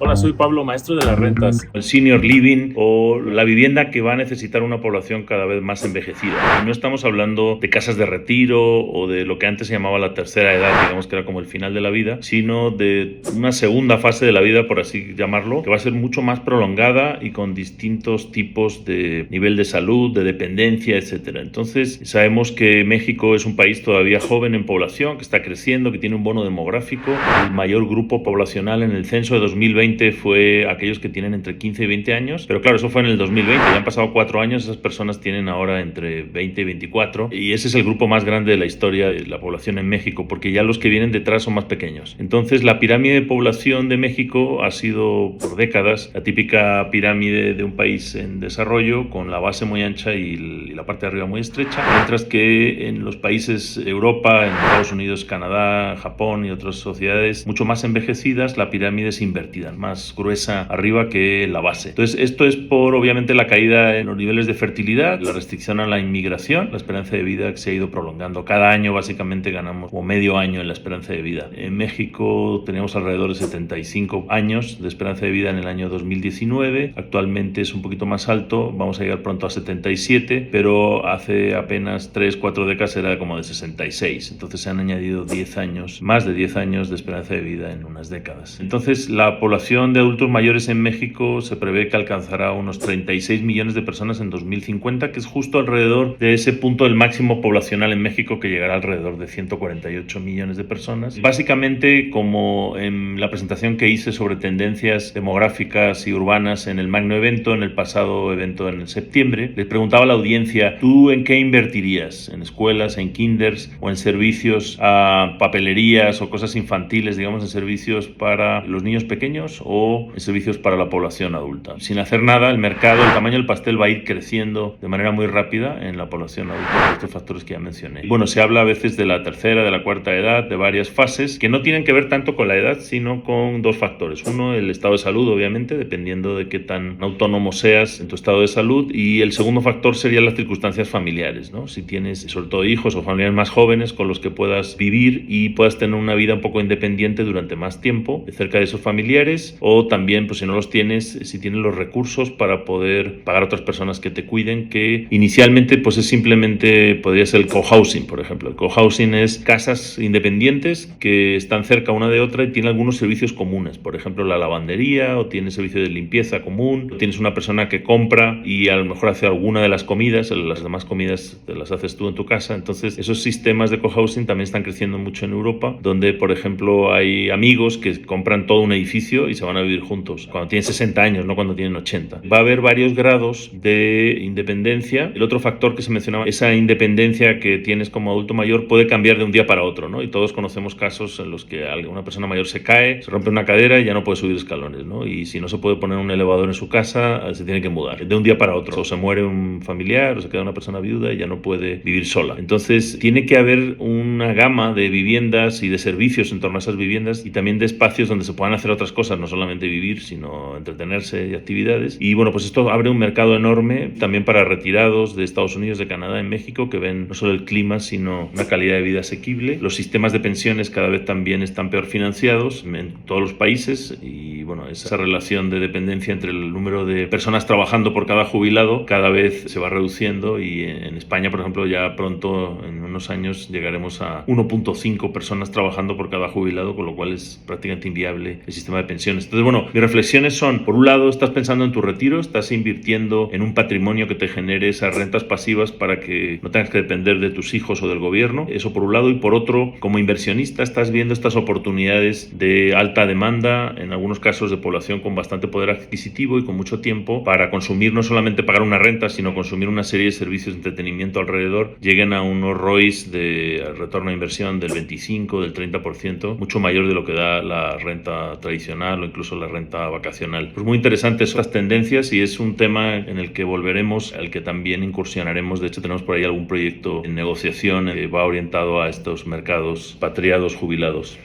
Hola, soy Pablo, maestro de las rentas. El senior living o la vivienda que va a necesitar una población cada vez más envejecida. Y no estamos hablando de casas de retiro o de lo que antes se llamaba la tercera edad, digamos que era como el final de la vida, sino de una segunda fase de la vida, por así llamarlo, que va a ser mucho más prolongada y con distintos tipos de nivel de salud, de dependencia, etcétera. Entonces, sabemos que México es un país todavía joven en población, que está creciendo, que tiene un bono demográfico. El mayor grupo poblacional en el censo de 2020 fue aquellos que tienen entre 15 y 20 años, pero claro, eso fue en el 2020, ya han pasado 4 años, esas personas tienen ahora entre 20 y 24, y ese es el grupo más grande de la historia de la población en México, porque ya los que vienen detrás son más pequeños. Entonces, la pirámide de población de México ha sido por décadas la típica pirámide de un país en desarrollo, con la base muy ancha y la parte de arriba muy estrecha, mientras que en los países Europa, en Estados Unidos, Canadá, Japón y otras sociedades mucho más envejecidas, la pirámide es invertida, más gruesa arriba que la base. Entonces, esto es por, obviamente, la caída en los niveles de fertilidad, la restricción a la inmigración, la esperanza de vida que se ha ido prolongando. Cada año, básicamente, ganamos como medio año en la esperanza de vida. En México teníamos alrededor de 75 años de esperanza de vida en el año 2019. Actualmente es un poquito más alto, vamos a llegar pronto a 77, pero hace apenas 3-4 décadas era como de 66. Entonces se han añadido 10 años, más de 10 años de esperanza de vida en unas décadas. Entonces, la población de adultos mayores en México se prevé que alcanzará unos 36 millones de personas en 2050, que es justo alrededor de ese punto del máximo poblacional en México, que llegará alrededor de 148 millones de personas. Básicamente, como en la presentación que hice sobre tendencias demográficas y urbanas en el magno evento, en el pasado evento en septiembre, les preguntaba a la audiencia: ¿tú en qué invertirías? ¿En escuelas, en kinders o en servicios a papelerías o cosas infantiles, digamos, en servicios para los niños pequeños o en servicios para la población adulta? Sin hacer nada, el mercado, el tamaño del pastel va a ir creciendo de manera muy rápida en la población adulta por estos factores que ya mencioné. Bueno, se habla a veces de la tercera, de la cuarta edad, de varias fases que no tienen que ver tanto con la edad, sino con dos factores. Uno, el estado de salud, obviamente, dependiendo de qué tan autónomo seas en tu estado de salud, y el segundo factor serían las circunstancias familiares, ¿no? Si tienes sobre todo hijos o familiares más jóvenes con los que puedas vivir y puedas tener una vida un poco independiente durante más tiempo cerca de esos familiares, o también, pues si no los tienes, si tienes los recursos para poder pagar a otras personas que te cuiden, que inicialmente pues es simplemente, podría ser el cohousing, por ejemplo. El cohousing es casas independientes que están cerca una de otra y tienen algunos servicios comunes, por ejemplo la lavandería, o tiene servicio de limpieza común, o tienes una persona que compra y a lo mejor hace alguna de las comidas, las demás comidas te las haces tú en tu casa. Entonces, esos sistemas de cohousing también están creciendo mucho en Europa, donde, por ejemplo, hay amigos que compran todo un edificio y se van a vivir juntos cuando tienen 60 años, no cuando tienen 80. Va a haber varios grados de independencia. El otro factor que se mencionaba, esa independencia que tienes como adulto mayor, puede cambiar de un día para otro, ¿no? Y todos conocemos casos en los que una persona mayor se cae, se rompe una cadera y ya no puede subir escalones, ¿no? Y si no se puede poner un elevador en su casa, se tiene que mudar de un día para otro. O se muere un familiar, o se queda una persona viuda y ya no puede vivir sola. Entonces, tiene que haber una gama de viviendas y de servicios en torno a esas viviendas, y también de espacios donde se puedan hacer otras cosas, no solamente vivir, sino entretenerse y actividades. Y bueno, pues esto abre un mercado enorme también para retirados de Estados Unidos, de Canadá, en México, que ven no solo el clima, sino una calidad de vida asequible. Los sistemas de pensiones cada vez también están peor financiados en todos los países, y bueno, esa relación de dependencia entre el número de personas trabajando por cada jubilado cada vez se va reduciendo, y en España, por ejemplo, ya pronto, en unos años, llegaremos a 1.5 personas trabajando por cada jubilado, con lo cual es prácticamente inviable el sistema de pensiones. Entonces, bueno, mis reflexiones son: por un lado, estás pensando en tu retiro, estás invirtiendo en un patrimonio que te genere esas rentas pasivas para que no tengas que depender de tus hijos o del gobierno. Eso por un lado. Y por otro, como inversionista, estás viendo estas oportunidades de alta demanda, en algunos casos de población con bastante poder adquisitivo y con mucho tiempo para consumir, no solamente pagar una renta, sino consumir una serie de servicios de entretenimiento alrededor, lleguen a unos ROIs de retorno a inversión del 25, del 30%, mucho mayor de lo que da la renta tradicional o incluso la renta vacacional. Pues muy interesantes estas tendencias, y es un tema en el que volveremos, al que también incursionaremos. De hecho, tenemos por ahí algún proyecto en negociación que va orientado a estos mercados patriados jubilados.